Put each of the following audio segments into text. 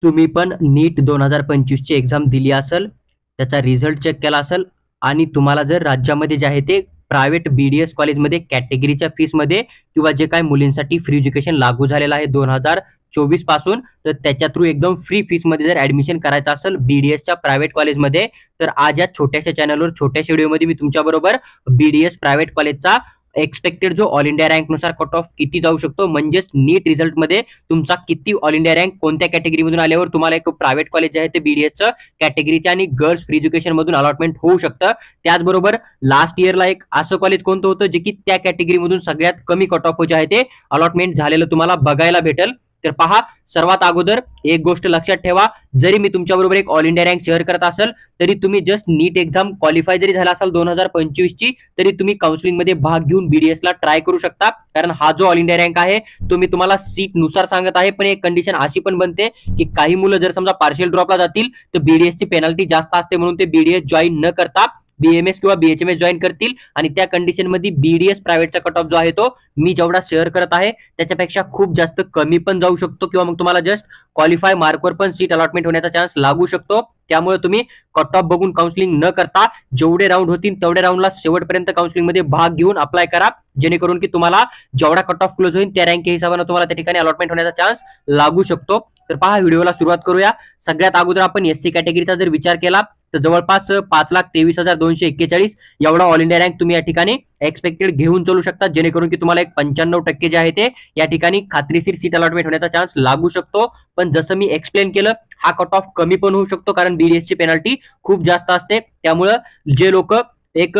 तुम्ही पण नीट 2025 ची एक्झाम दिली असेल, त्याचा रिझल्ट चेक केला असेल आणि तुम्हाला जर राज्यामध्ये जे आहे ते प्रायव्हेट BDS कॉलेजमध्ये कॅटेगरीच्या फीसमध्ये किंवा जे काही मुलींसाठी फ्री एज्युकेशन लागू झालेलं आहे 2024 पासून, तर त्याच्या थ्रू एकदम फ्री फीसमध्ये जर ऍडमिशन करायचं असेल BDSच्या प्रायव्हेट कॉलेजमध्ये, तर आज या छोट्याशा चॅनलवर छोट्याशा व्हिडिओमध्ये मी तुमच्याबरोबर BDS प्रायव्हेट कॉलेजचा एक्सपेक्टेड जो ऑल इंडिया रँक नुसार कट ऑफ किती जाऊ शकतो, म्हणजेच नीट रिझल्ट मध्ये तुमचा किती ऑल इंडिया रँक कोणत्या कॅटेगरीमधून आल्यावर तुम्हाला एक प्रायव्हेट कॉलेज जे आहे ते BDSचं कॅटेगरीच्या आणि गर्ल्स फ्री एज्युकेशन मधून अलॉटमेंट होऊ शकतं. त्याचबरोबर लास्ट इयरला एक असं कॉलेज कोणतं होतं जे की त्या कॅटेगरीमधून सगळ्यात कमी कट ऑफ जे आहे ते अलॉटमेंट झालेलं तुम्हाला बघायला भेटेल. तर पहा, सर्वात अगोदर एक गोष्ट लक्षात ठेवा, जरी मी तुमच्याबरोबर एक ऑल इंडिया रँक शेअर करत असेल तरी तुम्ही जस्ट नीट एक्झाम क्वालिफाय जरी झाला असाल 2025 ची, तरी तुम्ही काउन्सिलिंग मध्ये भाग घेऊन BDS ला ट्राय करू शकता. कारण हा जो ऑल इंडिया रँक आहे तो मी तुम्हाला सीट नुसार सांगत आहे, पण एक कंडिशन अशी पण बनते की काही मुलं जर समजा पार्शियल ड्रॉपला जातील तर BDS ची पेनल्टी जास्त असते, म्हणून ते BDS जॉईन न करता BMS किंवा BHMS जॉईन करतील आणि त्या कंडिशन मध्ये BDS प्रायव्हेटचा कट ऑफ जो आहे तो मी जेवढा शेअर करत आहे त्याच्यापेक्षा खूप जास्त कमी पण जाऊ शकतो, किंवा मग तुम्हाला जस्ट क्वालिफाय मार्कवर पण सीट अलॉटमेंट होण्याचा चान्स लागू शकतो. त्यामुळे तुम्ही कट ऑफ बघून काउन्सिलिंग न करता जेवढे राऊंड होतील तेवढ्या राऊंडला शेवटपर्यंत काउन्सिलिंग मध्ये भाग घेऊन अप्लाय करा, जेणेकरून की तुम्हाला जेवढा कट ऑफ क्लोज होईल त्या रँक हिशोबाने तुम्हाला त्या ठिकाणी अलॉटमेंट होण्याचा चान्स लागू शकतो. तर पहा, व्हिडिओला सुरुवात करूया. सगळ्यात अगोदर आपण SC कॅटेगरीचा जर विचार केला तर जवळपास 5,23,241 एवढा ऑल इंडिया रँक तुम्ही या ठिकाणी एक्सपेक्टेड घेऊन चलू शकता, जेणेकरून की तुम्हाला एक 95% जे आहे ते या ठिकाणी खात्रीशीर सीट अलॉटमेंट होण्याचा चान्स लागू शकतो. पण जसं मी एक्सप्लेन केलं, हा कट ऑफ कमी पण होऊ शकतो कारण BDS ची पेनल्टी खूप जास्त असते. त्यामुळे जे लोक एक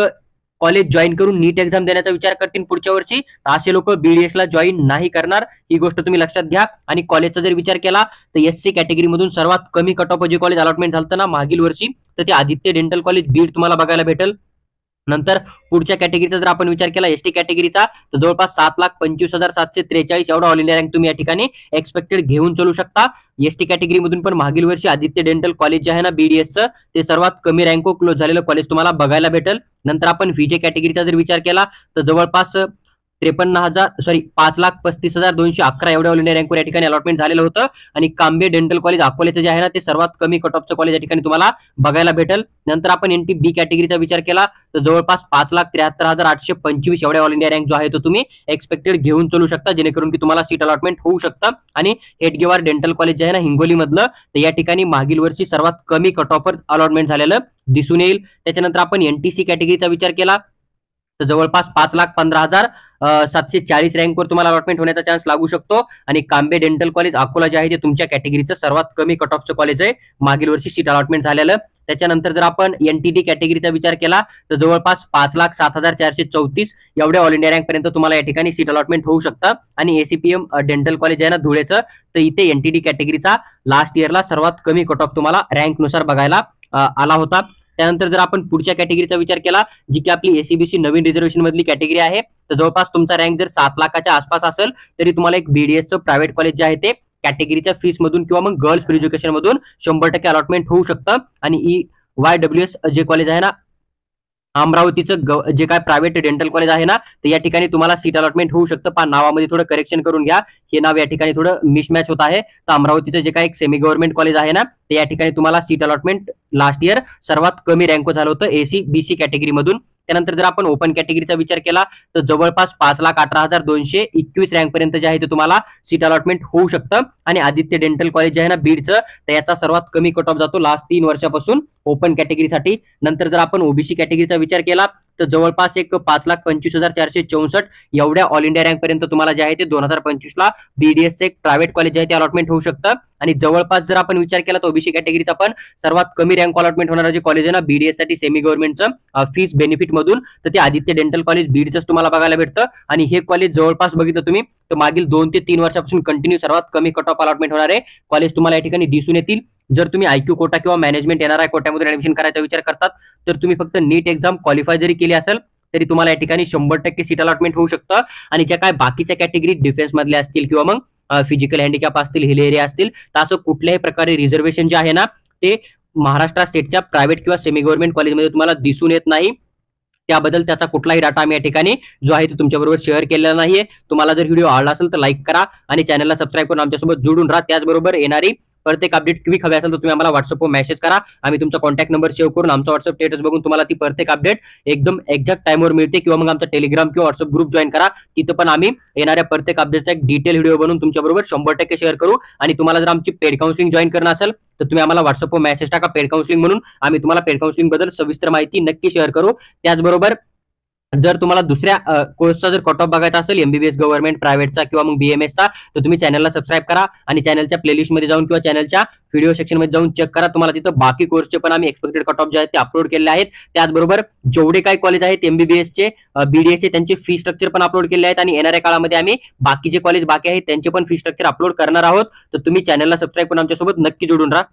कॉलेज जॉईन करून नीट एक्झाम देण्याचा विचार करतील पुढच्या वर्षी, असे लोक BDS ला जॉईन नाही करणार, ही गोष्ट तुम्ही लक्षात घ्या. आणि कॉलेजचा जर विचार केला तर SC कॅटेगरी मधून सर्वात कमी कट ऑफ जे कॉलेज अलॉटमेंट झालं ना मागील वर्षी, तर ते आदित्य डेंटल कॉलेज बीड तुम्हाला बघायला भेटेल. नंतर पुढच्या कॅटेगरीचा जर आपण विचार केला ST कॅटेगरीचा, तर जवळपास 7,25,743 एवढा ऑल इंडिया रँक तुम्ही या ठिकाणी एक्सपेक्टेड घेऊन चलू शकता. ST कॅटेगरी मधून पण मागील वर्षी आदित्य डेंटल कॉलेज जे आहे ना BDSचं, ते सर्वात कमी रँको क्लोज झालेलं कॉलेज तुम्हाला बघायला भेटेल. नंतर आपण VJ कॅटेगरीचा जर विचार केला तर जवळपास 5,35,211 एवढ्या ऑल इंडिया रँकवर या ठिकाणी अलॉटमेंट झालेलं होतं. आणि कांबे डेंटल कॉलेज अकोल्याचं जे आहे ना ते सर्वात कमी कट ऑफचं कॉलेज या ठिकाणी तुम्हाला बघायला भेटेल. नंतर आपण NTB कॅटेगरीचा विचार केला तर जवळपास 5,73,825 एवढ्या ऑल इंडिया रँक जो आहे तो तुम्ही एक्सपेक्टेड घेऊन चलू शकता, जेणेकरून की तुम्हाला सीट अलॉटमेंट होऊ शकतं. आणि हेडगेवार डेंटल कॉलेज जे आहे ना हिंगोली मधलं, तर या ठिकाणी मागील वर्षी सर्वात कमी कट ऑफवर अलॉटमेंट झालेलं दिसून येईल. त्याच्यानंतर आपण NTC कॅटेगरीचा विचार केला तर जवळपास 5,15,740 रँकवर तुम्हाला अलॉटमेंट होण्याचा चान्स लागू शकतो. आणि कांबे डेंटल कॉलेज अकोला जे आहे ते तुमच्या कॅटेगरीचं सर्वात कमी कट ऑफचं कॉलेज आहे, मागील वर्षी सीट अलॉटमेंट झालेलं. त्याच्यानंतर जर आपण NTD कॅटेगरीचा विचार केला तर जवळपास 5,07,434 एवढ्या ऑल इंडिया रँक पर्यंत तुम्हाला या ठिकाणी सीट अलॉटमेंट होऊ शकतं. आणि ACPM डेंटल कॉलेज आहे ना धुळेचं, तर इथे NTD कॅटेगरीचा लास्ट इयरला सर्वात कमी कट ऑफ तुम्हाला रँक नुसार बघायला आला होता. त्यानंतर जर आपण पुढच्या कॅटेगरीचा विचार केला, जी की आपली ACBC नवीन रिझर्वेशन मधली कॅटेगरी आहे, तर जवळपास तुमचा रँक जर 7 लाखाच्या आसपास असेल तरी तुम्हाला एक BDSचं प्रायव्हेट कॉलेज जे आहे ते कॅटेगरीच्या फीस मधून किंवा मग गर्ल्स फ्री एज्युकेशन मधून 100% अलॉटमेंट होऊ शकतं. आणि EYWS जे कॉलेज आहे ना अमरावतीचं जे काय प्रायव्हेट डेंटल कॉलेज आहे ना, तर या ठिकाणी तुम्हाला सीट अलॉटमेंट होऊ शकतं. पण नावामध्ये थोडं करेक्शन करून घ्या, हे नाव या ठिकाणी थोडं मिसमॅच होत आहे. तर अमरावतीचं जे काय एक सेमी गव्हर्नमेंट कॉलेज आहे ना, तर या ठिकाणी तुम्हाला सीट अलॉटमेंट लास्ट इयर सर्वात कमी रँक झालं होतं ACBC कॅटेगरी मधून. त्यानंतर जर आपण ओपन कॅटेगरीचा विचार केला तर जवळपास 5,18,221 रँक पर्यंत जे आहे ते तुम्हाला सीट अलॉटमेंट होऊ शकतं. आणि आदित्य डेंटल कॉलेज जे आहे ना बीडचं, तर याचा सर्वात कमी कट ऑफ जातो लास्ट 3 वर्षापासून ओपन कॅटेगरीसाठी. नंतर जर आपण OBC कॅटेगरीचा विचार केला तर जवळपास एक 5,25,464 एवढ्या ऑल इंडिया रँक पर्यंत तुम्हाला जे आहे ते 2025 ला BDSचं एक प्रायव्हेट कॉलेज जे आहे ते अलॉटमेंट होऊ शकतं. आणि जवळपास जर आपण विचार केला तर OBC कॅटेगरीचा पण सर्वात कमी रँक अलॉटमेंट होणारं जे कॉलेज आहे ना BDS साठी सेमी गव्हर्नमेंटचं फीस बेनिफिट मधून, तर ते आदित्य डेंटल कॉलेज बीडच तुम्हाला बघायला भेटतं. आणि हे कॉलेज जवळपास बघितलं तुम्ही तर मागील 2 ते 3 वर्षापासून कंटिन्यू सर्वात कमी कट ऑफ अलॉटमेंट होणारे कॉलेज तुम्हाला या ठिकाणी दिसून येतील. जर तुम्ही IQ कोटा किंवा मॅनेजमेंट NRI कोट्यामधून ऍडमिशन करायचा विचार करतात तर तुम्ही फक्त नीट एक्झाम क्वालिफाय जरी केली असेल तरी तुम्हाला या ठिकाणी 100% सीट अलॉटमेंट होऊ शकतं. आणि ज्या काय बाकीच्या कॅटेगरी डिफेन्स मधल्या असतील किंवा मग फिजिकल हँडिकॅप असतील, हिल एरिया असतील, तर असं कुठल्याही प्रकारे रिझर्वेशन जे आहे ना ते महाराष्ट्र स्टेटच्या प्रायव्हेट किंवा सेमी गव्हर्नमेंट कॉलेजमध्ये तुम्हाला दिसून येत नाही. त्याबद्दल त्याचा कुठलाही डाटा आम्ही या ठिकाणी जो आहे तो तुमच्याबरोबर शेअर केलेला नाहीये. तुम्हाला जर व्हिडिओ आवडला असेल तर लाईक करा आणि चॅनलला सबस्क्राईब करून आमच्यासोबत जोडून राहा. त्याचबरोबर येणारी प्रत्येक अपडेट क्विक हवे असेल तर तुम्ही आम्हाला व्हॉट्सअपवर मेसेज करा. आम्ही तुमचा कॉन्टॅक्ट नंबर सेव्ह करून आमचा व्हॉट्सअप स्टेटस बघून तुम्हाला ती प्रत्येक अपडेट एकदम एक्झॅक्ट टाइमवर मिळते. किंवा मग आमचा टेलिग्राम किंवा व्हॉट्सअप ग्रुप जॉईन करा. तिथं पण आम्ही येणाऱ्या प्रत्येक अपडेटचा एक डिटेल व्हिडिओ बनवून तुमच्याबरोबर 100% शेअर करू. आणि तुम्हाला जर आमची पेड काउन्सिलिंग जॉईन करणं असेल तर तुम्ही आम्हाला व्हॉट्सअपवर मेसेज टाका पेड काउन्सिलिंग म्हणून. आम्ही तुम्हाला पेड काउन्सिलिंग बद्दल सविस्तर माहिती नक्की शेअर करू. त्याचबरोबर जर तुम्हाला दुसऱ्या कोर्सचा जर कट ऑफ बघायचा असेल एमबीबीएस गव्हर्नमेंट प्रायव्हेटचा किंवा मग बीएमएसचा तर तुम्ही चॅनलला सबस्क्राईब करा आणि चॅनलच्या प्लेलिस्ट मध्ये जाऊन किंवा चॅनलच्या व्हिडिओ सेक्शन मध्ये जाऊन चेक करा. तुम्हाला तिथं बाकी कोर्सचे पण आम्ही एक्सपेक्टेड कट ऑफ जे आहेत ते अपलोड केले आहेत. त्याचबरोबर जेवढे काही कॉलेज आहेत एमबीबीएसचे बीडीएसचे त्यांचे फी स्ट्रक्चर पण अपलोड केले आहेत. आणि येणाऱ्या काळामध्ये आम्ही बाकीचे कॉलेज बाकी आहेत त्यांचे पण फी स्ट्रक्चर अपलोड करणार आहोत. तर तुम्ही चॅनलला सबस्क्राईब करून आमच्यासोबत नक्की जोडून राहा.